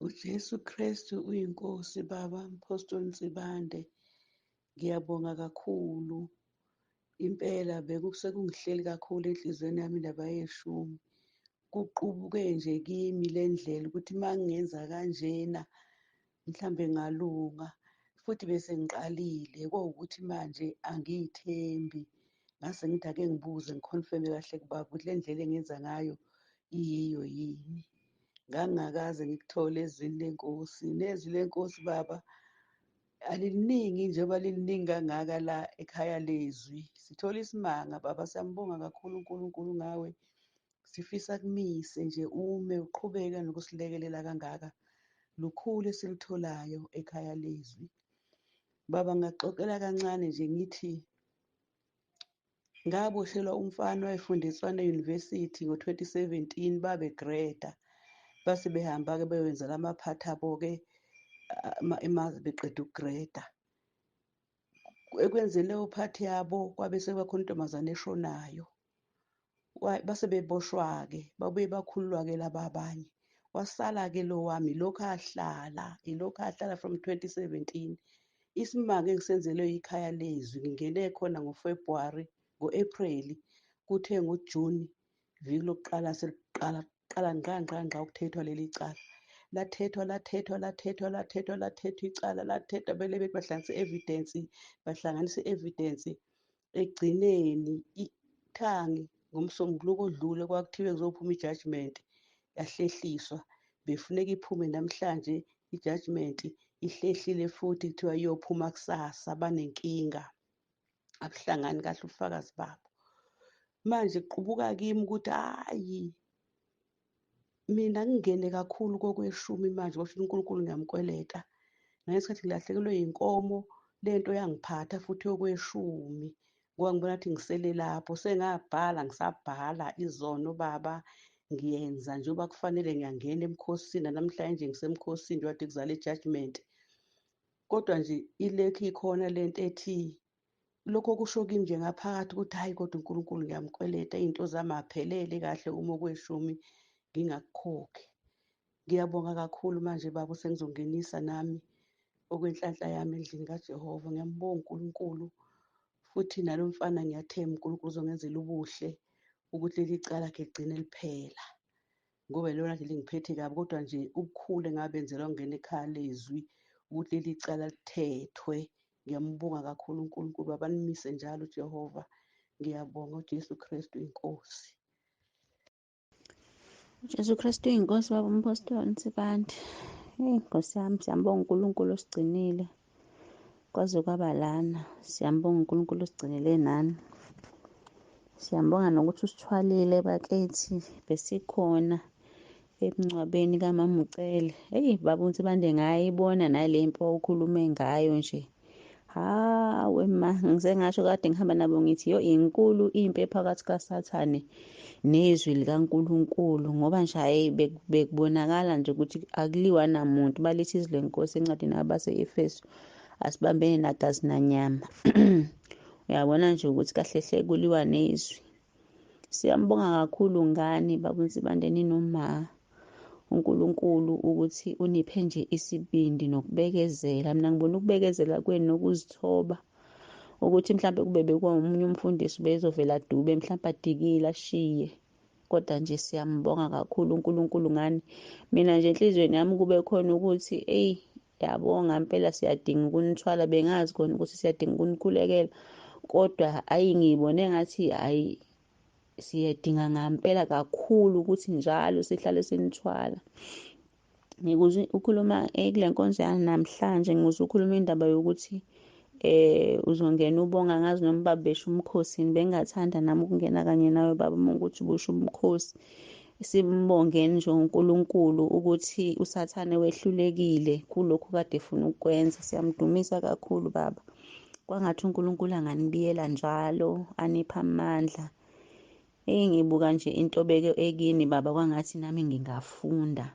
uJesu Kristu uyinkosi baba Mpostoli Nsibande. Ngiyabonga kakhulu. Impela bekusekungihleli kakhulu enhlizweni yami indaba yeshumi. Kuqubuke nje kimi le ndlela ukuthi mangingenza kanjena mhlambe ngalunga. Futhi bese ngiqalile ukuthi manje angiyithembi. Ngase ngithi ake ngibuze ngikhonfirme kahle kubaba ukuthi le ndlela engenza ngayo iyiyo yini. Ngangakaze ngikuthole ezwini lenkosi. Nezwi lenkosi baba aliliningi njengoba liliningi kangaka la ekhaya leZwi. Sithola isimanga baba, siyambonga kakhulu uNkulunkulu ngawe. Sifisa kumise nje ume uqhubeka nokusilekelela kangaka. Lukhulu esilitholayo ekhaya leZwi. Baba, ngaxoxela kancane nje ngithi ngaboshelwa umfana wayefundiswa e-University ngo-2017 babegreda. Base behamba-ke bewenza lamaphathi abo-ke emazi beqeda ukugreda. Ekwenzeni leyo phathi yabo kwabe sekubakhona intombazane eshonayo. Base beboshwa-ke babuye bakhululwa-ke laba abanye. Wasala-ke lo wami ilokhu ahlala from 2017. Isimanga engisenzelwe ikhaya leZwi ngingene khona ngoFebruary, ngo-April kuthe ngoJuni viki lokuqala qala ngqa ukuthethwa leli cala. Lathethwa icala lathethwa bele bethi bahlanganisa evidence ekugcineni ithangi ngomsombuluko odlule kwakuthiwe kuzophuma ijudgment yahlehliswa. Befuneka iphume namhlanje ijudgment ihlehlile futhi kuthiwa iyophuma kusasa. Banenkinga, abuhlangani kahle ubufakazi babo. Manje kuqubuka kimi ukuthi hayi mina ngingene kakhulu kokweshumi manje kwasho uNkulunkulu ngiyamkweleta. Ngesikhathi ngilahlekelwe yinkomo lento yangiphatha futhi yokweshumi. Ngoba ngibona ukuthi ngisele lapho sengabhala ngisabhala izono baba ngiyenza njengoba kufanele ngiyangena emkhosini. Namhlanje ngisemkhosini njengoba kuzala ijudgment. Kodwa nje ilekhu ikhona lento ethi lokho kusho kimi nje ngaphakathi ukuthi hayi kodwa uNkulunkulu ngiyamkweleta izinto zami aphelele kahle uma kweshumi ngingakukhokhi. Ngiyabonga kakhulu manje baba sengizongenisa nami okwenhlanhla yami endlini kaJehova. Ngiyambonga uNkulunkulu futhi nalo mfana ngiyathemba uNkulunkulu uzongenzela ubuhle ukuthi leli cala lakhe ligcine liphela. Ngoba lona nje lingiphethe kabi kodwa nje ukukhulu engabenzela ukungena ekhaya leZwi ukuthi leli cala lithethwe. Ngiyambonga kakhulu uNkulunkulu. Abanimise njalo uJehova. Ngiyabonga uJesu Kristu inkosi. uJesu Kristu uyinkosi baba Mpostoli Nsibande. Nkosi yami, siyambonga uNkulunkulu osigcinile kwaze kwaba lana. Siyambonga uNkulunkulu osigcinele nani. Siyambonga nokuthi usithwalile bakithi besikhona emncwabeni kaMama uCele. Baba Nsibande, ngayibona nale mpo ukhulume ngayo nje. Hawe ma, ngisengasho kade ngihamba nabo ngithi inkulu impi phakathi kaSathane nezwi likaNkulunkulu, ngoba nje hayi bekubonakala nje ukuthi akuliwa namuntu. Balithi izwi lenkosi encwadini yabase-Efeso asibambene nagazi nanyama. Uyabona nje ukuthi kahle hle kuliwa nezwi. Siyambonga kakhulu ngani baba Nsibande ninoma uNkulunkulu ukuthi uniphe nje isibindi nokubekezela. Mina ngibona ukubekezela kwenu nokuzithoba ukuthi mhlawumbe kube bekuwomunye umfundisi bezovela dube mhlawumbe adikile ashiye. Kodwa nje siyambonga kakhulu uNkulunkulu ngani. Mina nje enhlizweni yami kube khona ukuthi yabonga impela siyadinga ukunithwala. Bengazi khona ukuthi siyadinga ukunikhulekela. Kodwa ngiyibone ngathi siyadinga ngampela kakhulu ukuthi njalo sihlale sinithwala. Ngikuze ukhuluma kule nkonzo yami namhlanje, ngikuze ukhuluma indaba yokuthi uzongena ubonga. Ngazi noma baba besho umkhosi, bengathanda nami ukungena kanye nawe baba ukuthi busho umkhosi. Simbongeni nje uNkulunkulu ukuthi uSathane wehlulekile kulokhu kade efuna ukwenza. Siyamdumisa kakhulu baba. Kwangathi uNkulunkulu anganibiyela njalo, anipha amandla. Ngibuka nje intobeko ekini baba, kwangathi nami ngingafunda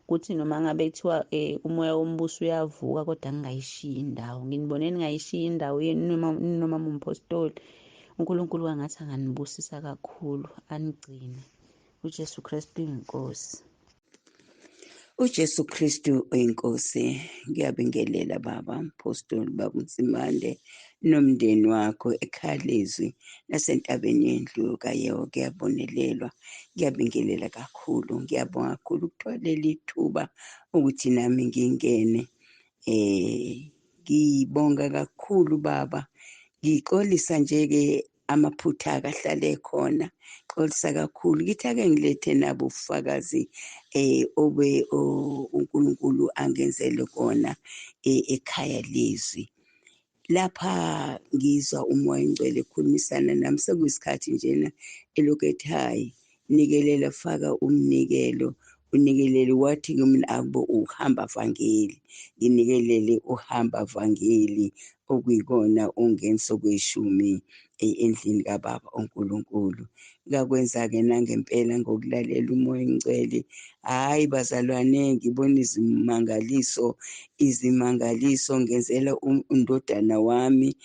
ukuthi noma ngabe kuthiwa umoya wombuso uyavuka kodwa ngingayishiyi indawo. Nginibone ningayishiyi indawo yenu noma umpostoli. uNkulunkulu kwangathi anganibusisa kakhulu, anigcine. uJesu Kristu inkosi. uJesu Kristu oyinkosi, ngiyabingelela baba Mpostoli Baba Nzimande nomndeni wakho ekhaya leZwi nasentabeni yendlu kaYeho. Ngiyabonelelwa, ngiyabingelela kakhulu, ngiyabonga kakhulu ukutholela ithuba ukuthi nami ngingene. Ngibonga kakhulu baba, ngixolisa nje-ke amaphutha akahlale khona, xolisa kakhulu. Ngithi ake ngilethe nabo ubufakazi uNkulunkulu angenzele kona ekhaya leZwi. Lapha ngizwa umoya ingcwele ekhulumisana nami, sekuyisikhathi njena elokhu ethi hayi, nikelela, faka umnikelo, unikelele. Wathi kumina abo uhamba vangeli, nginikelele uhamba vangeli, okuyikona ungeniso kweshumi endlini kababa uNkulunkulu. Ngakwenza-ke nangempela ngokulalela umoya ingcwele. Hhayi bazalwane, ngibona izimangaliso ngenzela undodana wami,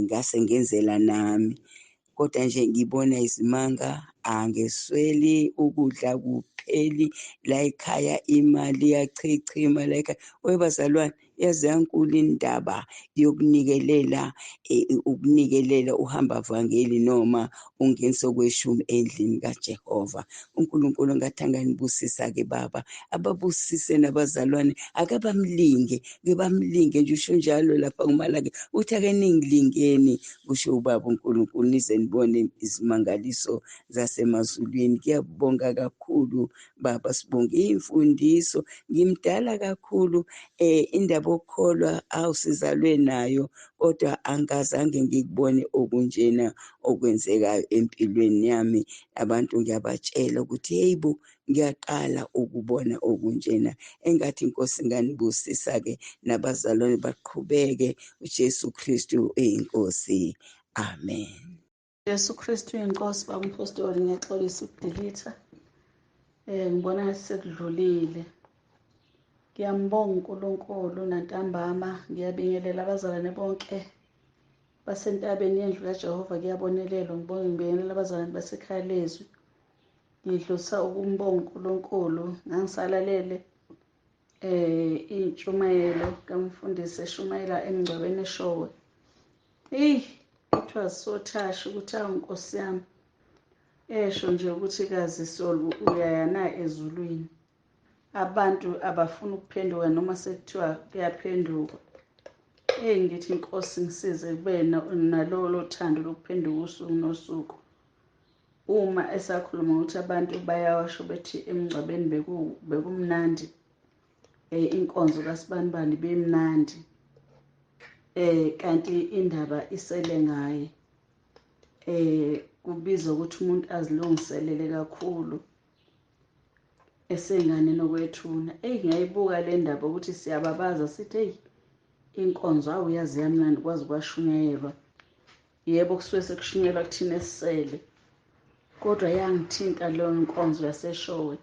ngase ngenzela nami. Kodwa nje ngibona izimanga, angesweli ukudla kupheli la ekhaya, imali iyachechima la ekhaya. Webazalwane, yazi yankulu indaba yokunikelela, ukunikelela uhamba vangeli noma ungeniso kweshumi endlini kaJehova. uNkulunkulu ngathi anganibusisa-ke baba, ababusise nabazalwane, akabamlinge, ngebamlinge nje, usho njalo lapha kumalaki, uthi ake ningilingeni, kusho ubaba uNkulunkulu, nize nibone izimangaliso zasemazulwini. Ngiyabonga kakhulu baba, sibonge iy'mfundiso. Ngimdala kakhulu, indaba okukholwa awusizalwe nayo, kodwa angazange ngikubone okunjena okwenzekayo empilweni yami. Abantu ngiyabatshela ukuthi hey bo, ngiyaqala ukubona okunjena. Engathi inkosi inganibusisa-ke nabazalwane baqhubeke. uJesu Kristu eyinkosi, amen. Jesu Kristu uyinkosi. Baba Mpostoli, ngiyaxolisa ukudilitha, ngibona ngathi sekudlulile. Ngiyambonga uNkulunkulu nantambama, ngiyabingelela abazalwane bonke basentabeni yendlu kaJehova. Ngiyabonelelwa, ngibingelela abazalwane basekhaya leZwi. Ngidlulisa ukumbonga uNkulunkulu. Ngangisalalele iy'ntshumayelo kamfundisi eshumayela emngcwabeni eShowe. It was so touch ukuthi Nkosi yami esho nje ukuthi kaZisolu uyaya na ezulwini. Abantu abafuna ukuphenduka noma sekuthiwa kuyaphenduka. Ngithi Nkosi ngisize kube nalolo thando lokuphenduka usuku nosuku. Uma esakhuluma ukuthi abantu bayawasho bethi emngcwabeni bekumnandi, inkonzo kaSibanibani bemnandi, kanti indaba isele ngaye. Kubiza ukuthi umuntu azilungiselele kakhulu esengane nokwethuna. Ngiyayibuka le ndaba ukuthi siyababaza sithi hey, inkonzo awuyazi yamnandi kwazi kwashunyayelwa. Yebo, kusuke sekushunyelwa kuthina esisele, kodwa yangithinta leyo nkonzo yaseshowe.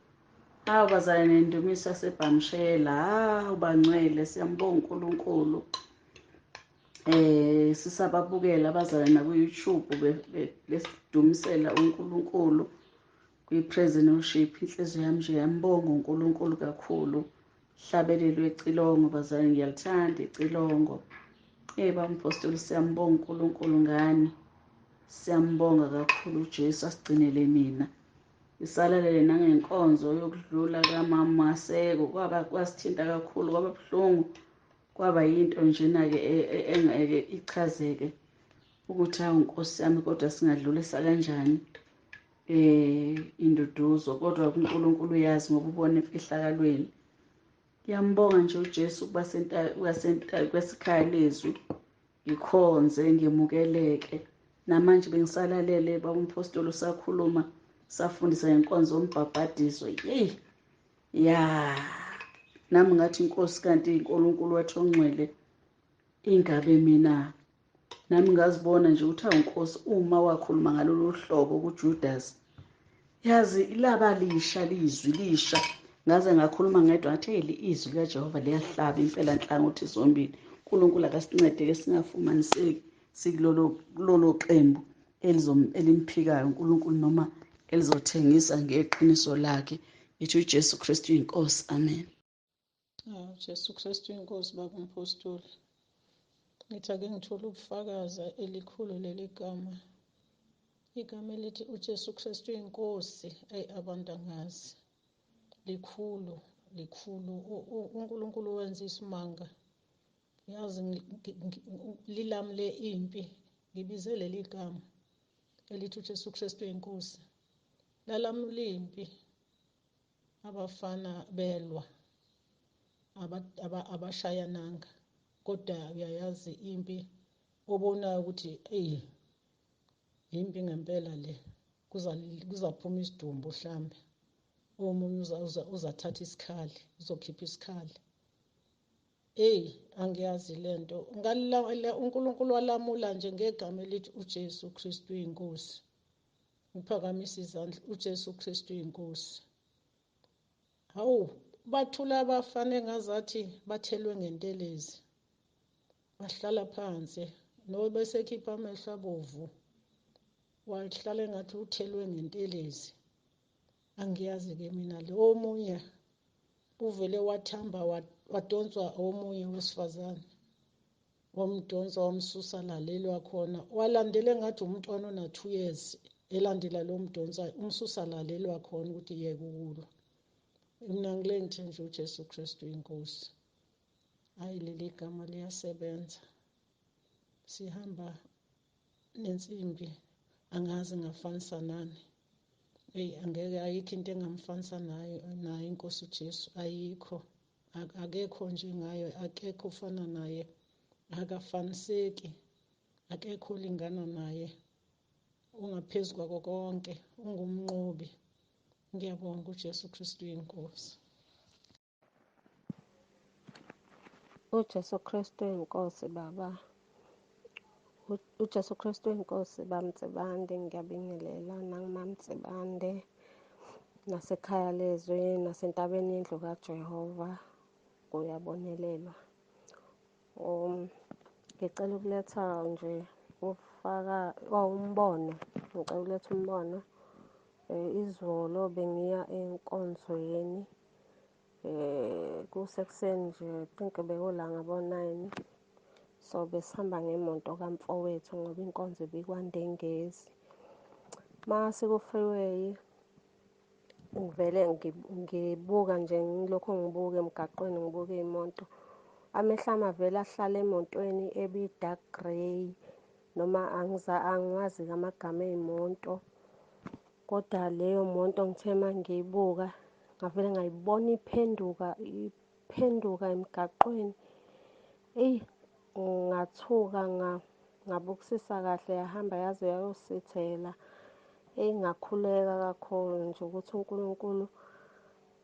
Bazalwane nendumiso yasebhamshela, ubangcwele, siyambonga uNkulunkulu. Sisababukela abazalwane naku-YouTube besidumisela uNkulunkulu kwi-praise and worship. Inhliziyo yami nje yambonga uNkulunkulu kakhulu. Hlabelelwe icilongo bazalwane, ngiyalithanda icilongo. Baba Mpostoli, siyambonga uNkulunkulu ngani. Siyambonga kakhulu uJesu asigcinele mina. Isalalele nangenkonzo yokudlula kaMama Maseko, kwasithinta kakhulu, kwaba buhlungu. Kwaba yinto njena-ke engeke ichazeke ukuthi Nkosi yami, kodwa singadlulisa kanjani induduzo, kodwa uNkulunkulu uyazi ngoba ubona emfihlakalweni. Ngiyambonga nje uJesu kwesekhaya leZwi, ngikhonze, ngimukeleke. Namanje bengisalalele Baba Mpostoli usakhuluma, safundisa ngenkonzo yombhabhadiso. Nami ngathi Nkosi, kanti uNkulunkulu wathi ongcwele ingabe mina. Nami ngazibona nje ukuthi Nkosi, uma wakhuluma ngalolu hlobo kuJudas, yazi laba lisha, lizwi lisha. Ngaze ngakhuluma ngedwa ngathi hey, izwi kaJehova liyahlaba impela nhlangothi zombili. uNkulunkulu akasincede-ke singafumaniseki sikulolo qembu elimphikayo uNkulunkulu, noma elizothengisa ngeqiniso lakhe. Ngithi uJesu Kristu inkosi. Amen. Jesu Kristu inkosi baba umpostoli. Ngithi ake ngithole ubufakazi elikhulu leli gama. Igama elithi uJesu Kristu inkosi, abantu angazi. Likhulu. uNkulunkulu wenza isimanga. Yazi lilami le impi ngibize leli gama elithi uJesu Kristu inkosi. Lalami limpi abafana belwa abashayananga, kodwa uyayazi impi obonayo ukuthi impi ngempela le kuzaphuma isidumbu mhlambe. Omunye uzathatha isikhali, uzokhipha isikhali. Angiyazi lento. uNkulunkulu walamula nje ngegama elithi uJesu Kristu inkosi. Ngiphakamisa izandla, uJesu Kristu inkosi. Hawu, bathula abafana engazathi bathelwe ngentelezi. Bahlala phansi, nobesekhipha amehlo abovu. Wahlala engathi uthelwe ngentelezi. Angiyazi-ke mina lo. Omunye uvele wathamba wadonswa omunye wesifazane. Wamdonsa wamsusa lalelwa khona. Walandela engathi umntwana ona 2 years. Elandela lo mdonsa umsusa lalelwa khona ukuthi yeke ukulwa. Mina ngile ngithi nje uJesu Kristu inkosi. Hayi, leli gama liyasebenza. Sihamba nensimbi, angazi ngafanisa nani. Angeke, ayikho into engamfanisa naye inkosi uJesu. Ayikho. Akekho nje ngayo, akekho ufana naye. Akafaniseki. Akekho olingana naye. Ungaphezu kwako konke, ungumnqobi. Ngiyabonga uJesu Kristu inkosi. uJesu Kristu inkosi baba. uJesu Kristu inkosi bamtsibande. Ngiyabingelela nangimamtsibande nasekhaya leZwi nasentabeni yendlu kaJehova kuyabonelelwa. Ngicela ukuletha nje umbono. Ngicela ukuletha umbono. Izolo bengiya enkonzweni. Kusekuseni nje, think bekulanga bo-9. So besihamba ngemoto kamfowethu ngoba inkonzo ibikwaNdengezi. Mase ku-freeway ngivele ngibuka nje, ngilokhu ngibuka emgaqweni, ngibuka iy'moto. Amehlo ami avele ahlala emotweni ebi-dark grey, noma angiwazi-ke amagama ey'moto. Kodwa leyo moto ngithe uma ngiyibuka ngavele ngayibona iphenduka emgaqweni. Ngathuka ngabukisisa kahle, yahamba yaze yayosithela. Ngakhuleka kakhulu nje ukuthi uNkulunkulu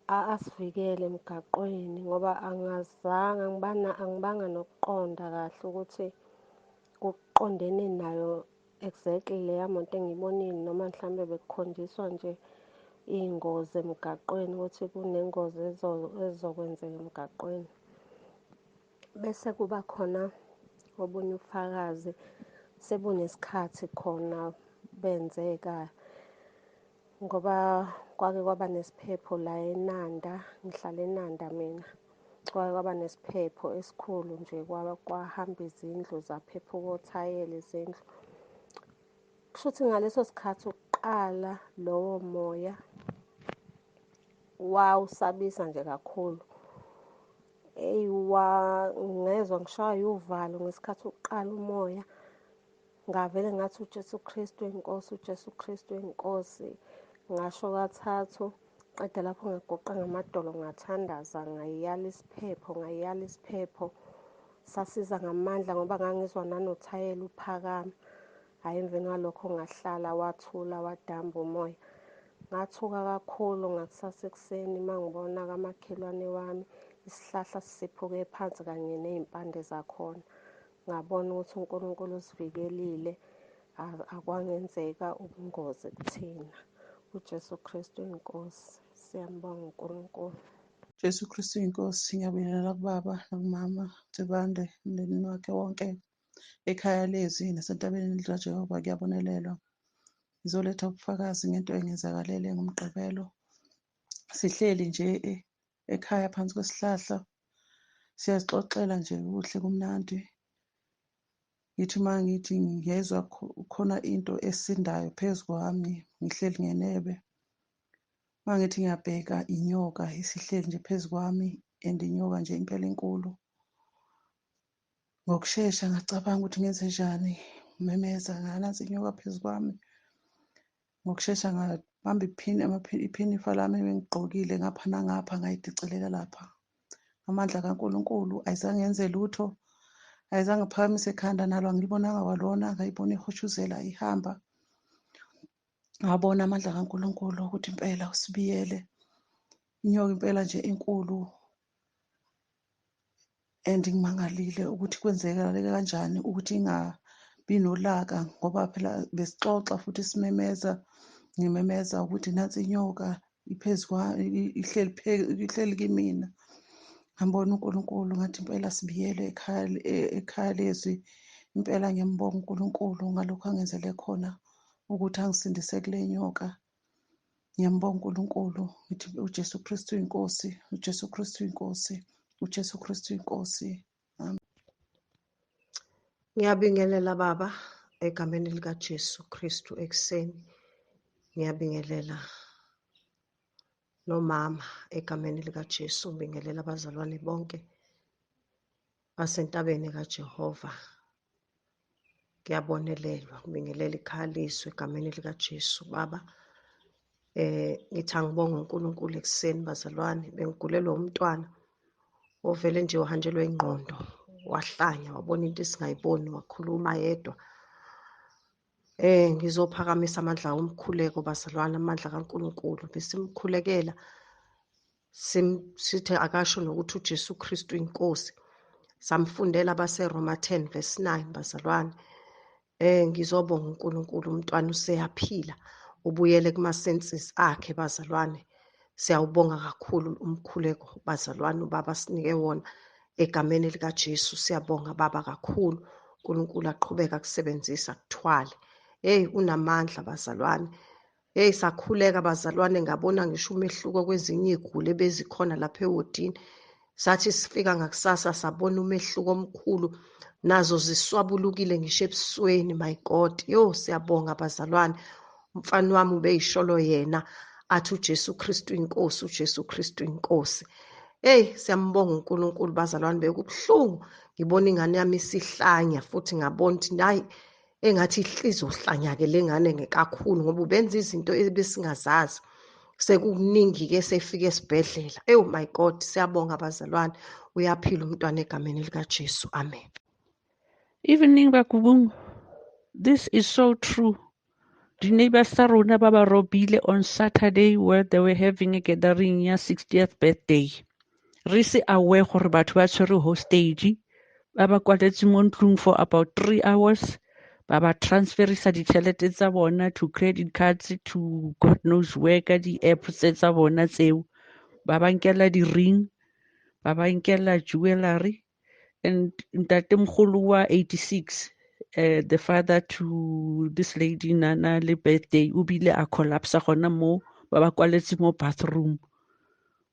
asivikele emgaqweni, ngoba angibanga nokuqonda kahle ukuthi kuqondene nayo exactly leya moto engiyibonile, noma mhlambe bekukhonjiswa nje iy'ngozi emgaqweni, ukuthi kunengozi ezokwenzeka emgaqweni. Bese kuba khona obunye ubufakazi sebunesikhathi khona benzeka, ngoba kwake kwaba nesiphepho la eNanda. Ngihlala eNanda mina. Kwake kwaba nesiphepho esikhulu nje, kwahamba izindlu zaphephuka othayela izindlu. Kushuthi ngaleso sikhathi ukuqala lowo moya wawusabisa nje kakhulu. Ngezwa ngishaywa uvalo ngesikhathi ukuqala umoya. Ngavele ngathi uJesu Kristu inkosi, uJesu Kristu inkosi. Ngasho kathathu, qeda lapho ngaguqa ngamadolo ngathandaza, ngayiyala isiphepho. Sasiza ngamandla ngoba ngangizwa nanothayela uphakama. Hhayi, emveni ngalokho ngahlala, wathula, wadamba umoya. Ngathuka kakhulu ngakusasa ekuseni uma ngibona kamakhelwane wami isihlahla sisiphuke phansi kanye ney'mpande zakhona. Ngabona ukuthi uNkulunkulu usivikelile, akwangenzeka ubungozi kuthina. uJesu Kristu inkosi. Siyambonga uNkulunkulu. Jesu Kristu inkosi. Ngiyabingelela kubaba nakumama Mtsibande, umndeni wakhe wonke, ekhaya leZwi nasentabeni likaJehova kuyabonelelwa. Ngizoletha ubufakazi ngento engenzakalele ngoMgqibelo. sihleli nje ekhaya phansi kwesihlahla siyazixoxela nje kuhle kumnandi. Ngithi uma ngithi ngiyezwa khona into esindayo phezu kwami ngihleli ngenebe. Uma ngithi ngiyabheka inyoka isihleli nje phezu kwami and inyoka nje impela enkulu. Ngokushesha ngacabanga ukuthi ngenze njani, ngimemeza nansi inyoka phezu kwami. Ngokushesha ngabamba iphinifa lami engigqokile ngapha nangapha ngayidicelela lapha. Amandla kaNkulunkulu ayizange yenze lutho, ayizange phakamise ekhanda nalo angilibonanga kwalona, ngayibona ihoshuzela ihamba. Ngabona amandla kaNkulunkulu ukuthi impela usibiyele. Inyoka impela nje enkulu and ngimangalile ukuthi kwenzeka kanjani ukuthi ingabi nolaka ngoba phela besixoxa futhi simemeza, ngimemeza ukuthi nansi inyoka iphezu kwami ihleli kimina. Ngambona uNkulunkulu ngathi impela sibiyele ekhaya leZwi. Impela ngiyambonga uNkulunkulu ngalokho angenzele khona ukuthi angisindise kule nyoka. Ngiyambonga uNkulunkulu ngithi uJesu Kristu inkosi, uJesu Kristu inkosi, uJesu Kristu inkosi. Ngiyabingelela Baba egameni likaJesu Kristu ekuseni. Ngiyabingelela nomama egameni likaJesu, ngibingelela abazalwane bonke basentabeni kaJehova. Ngiyabonelelwa, ngibingelela ikhaya leZwi egameni likaJesu. Baba, ngithi angibonge uNkulunkulu ekuseni bazalwane, bengigulelwe umntwana ovele nje wahanjelwe ingqondo, wahlanya, wabona into esingayiboni, wakhuluma yedwa. Ngizophakamisa amandla omkhuleko bazalwane, amandla kaNkulunkulu. Besimkhulekela sithi akasho nokuthi uJesu Kristu inkosi. Samfundela baseRoma 10 verse 9 bazalwane. Ngizobonga uNkulunkulu, umntwana useyaphila, ubuyele kuma-senses akhe bazalwane. Siyawubonga kakhulu umkhuleko bazalwane ubaba sinike wona egameni likaJesu. Siyabonga Baba kakhulu, uNkulunkulu aqhubeka akusebenzisa kuthwale. Unamandla bazalwane. Sakhuleka bazalwane, ngabona ngisho umehluko kwezinye iziguli ebezikhona lapha ewodini. Sathi sifika ngakusasa sabona umehluko omkhulu, nazo ziswabulukile ngisho ebusweni. My God, siyabonga bazalwane. Umfana wami ubeyisholo yena athi uJesu Kristu inkosi, uJesu Kristu inkosi. Siyambonga uNkulunkulu bazalwane. Bekubuhlungu ngibona ingane yami isihlanya futhi ngabona ukuthi hayi engathi ihlizohlanya-ke le ngane kakhulu ngoba ubenza izinto ebesingazazi. Sekukuningi-ke sefika esibhedlela. My God, siyabonga bazalwane. Uyaphila umntwana egameni likaJesu. Amen. Evening Bakubung. This is so true. The neighbors tsa rona ba ba robile on Saturday where they were having a gathering ya 60th birthday. Re se aware gore batho ba tshwere hostage, ba ba kwaletse mo ntlong for about 3 hours. Ba ba transferisa ditšhelete tsa bona to credit cards to God knows where ka di-apps tsa bona tseo. Ba ba nkela di-ring, ba ba nkela jewelry, and ntatemogolo wa 86, the father to this lady nana le birthday o bile a collapse gona mo ba ba kwaletse mo bathroom.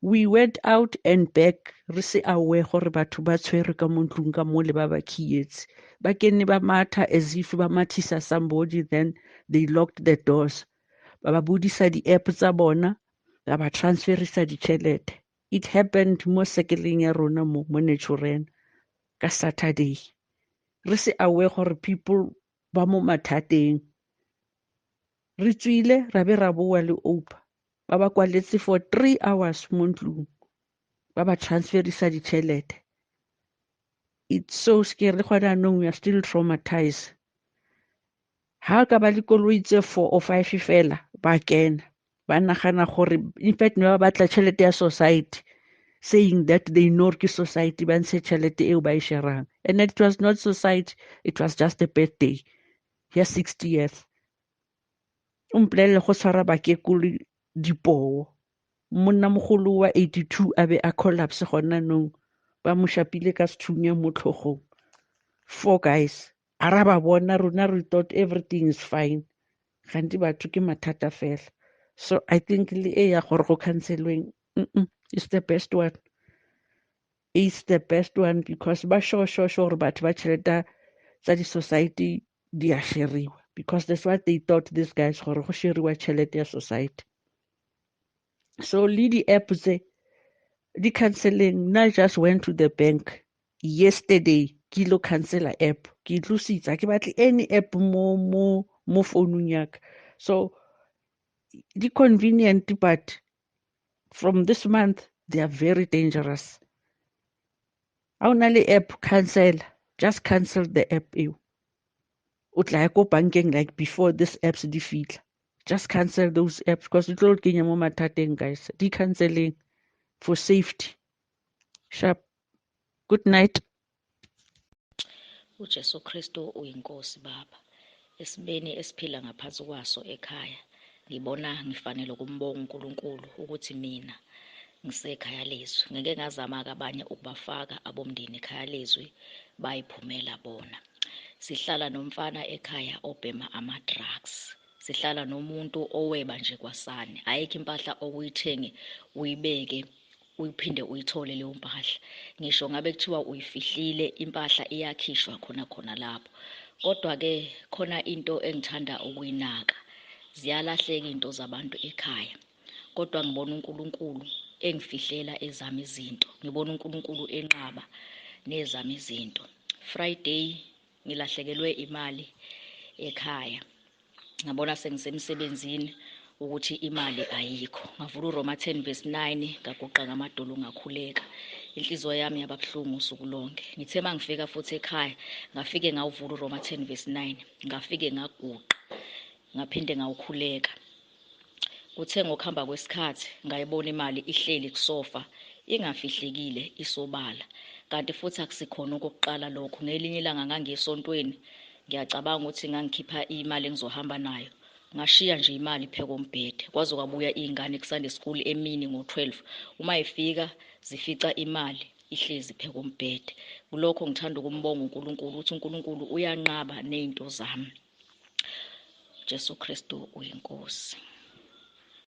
We went out and back re se aware gore batho ba tshwere ka mo ntlong ka mo le ba ba khietse. Ba kene ba matha as if ba mathisa somebody, then they locked the doors. Ba ba budisa di-app tsa bona, ba ba transferisa ditšhelete. It happened mo sekeleng ya rona mo Naturen ka Saturday. Re se aware gore people ba mo mathateng. Re tswile ra be ra boa le Opa. Ba ba kwaletse for 3 hours mo ntlong. Ba ba transferisa ditšhelete. It's so scary. We are still traumatized. Ha ka ba le koloi tse 4 or 5 fela ba kena. Ba nagana gore in fact ne ba batla tšhelete ya society, saying that they know ke society ba ntshe tšhelete eo ba e sharang. And it was not society, it was just a birthday. Ya 60th. Umpolelle go tshwara bakekolo dipoo. Monna mogolo wa 82 a be a collapse gona nong. Ba mo shapile ka sethunya mo tlhogong. 4 guys. Ara ba bona rona re thought everything is fine. Ganti batho ke mathata fela. So I think le ya gore go cancelweng It's the best one. It's the best one because ba sure batho ba tšhelete tsa di-society di a shariwa, because that's what they thought these guys, gore go shariwa tšhelete ya society. So le di-app tse di-cancelling, I just went to the bank yesterday ke lo cancela app, ke tlositse ke batle any app mo founung yaka. So di convenient, but from this month they are very dangerous. Ha o na le app, cancel, just cancel the app eo. O tla ya ko bankeng like before these apps di fitla. Just cancel those apps because it will kenya mo mathateng, guys. Di-cancelling for safety. Sharp. Good night. uJesu Kristu uyinkosi Baba. Esibeni esiphila ngaphansi kwaso ekhaya, ngibona ngifanele ukumbonga uNkulunkulu ukuthi mina ngisekhaya leZwi. Ngeke ngazama-ke abanye ukubafaka abomndeni ekhaya leZwi, bayiphumela bona. Sihlala nomfana ekhaya obhema ama-drugs. Sihlala nomuntu oweba nje kwasani. Ayikho impahla okuyithenge uyibeke uyiphinde uyithole leyo mpahla. Ngisho ngabe kuthiwa uyifihlile, impahla iyakhishwa khona lapho. Kodwa-ke khona into engithanda ukuyinaka. Ziyalahleka into zabantu ekhaya. Kodwa ngibona uNkulunkulu engifihlela ezami izinto. Ngibona uNkulunkulu enqaba nezami izinto. Friday ngilahlekelwe imali ekhaya. Ngabona sengisemsebenzini ukuthi imali ayikho. Ngavula uRoma 10:9, ngaguqa ngamadolo ngakhuleka. Inhliziyo yami yaba buhlungu usuku lonke. Ngithe mangifika futhi ekhaya, ngafike ngawuvula uRoma 10:9, ngafike ngaguqa, ngaphinde ngawukhuleka. Kuthe ngokuhamba kwesikhathi ngayibona imali ihleli kusofa, ingafihlekile, isobala. Kanti futhi akusikhona okokuqala lokho. Ngelinye ilanga ngangiyesontweni, ngiyacabanga ukuthi ngangikhipha imali engizohamba nayo. Ngashiya nje imali pheko mbhede. Kwaze kwabuya iy'ngane ku-Sunday school emini ngo-12. Uma ifika zifica imali ihlezi pheko mbhede. Kulokho ngithanda ukumbonga uNkulunkulu ukuthi uNkulunkulu uyanqaba ney'nto zami. Jesu Kristu uyinkosi.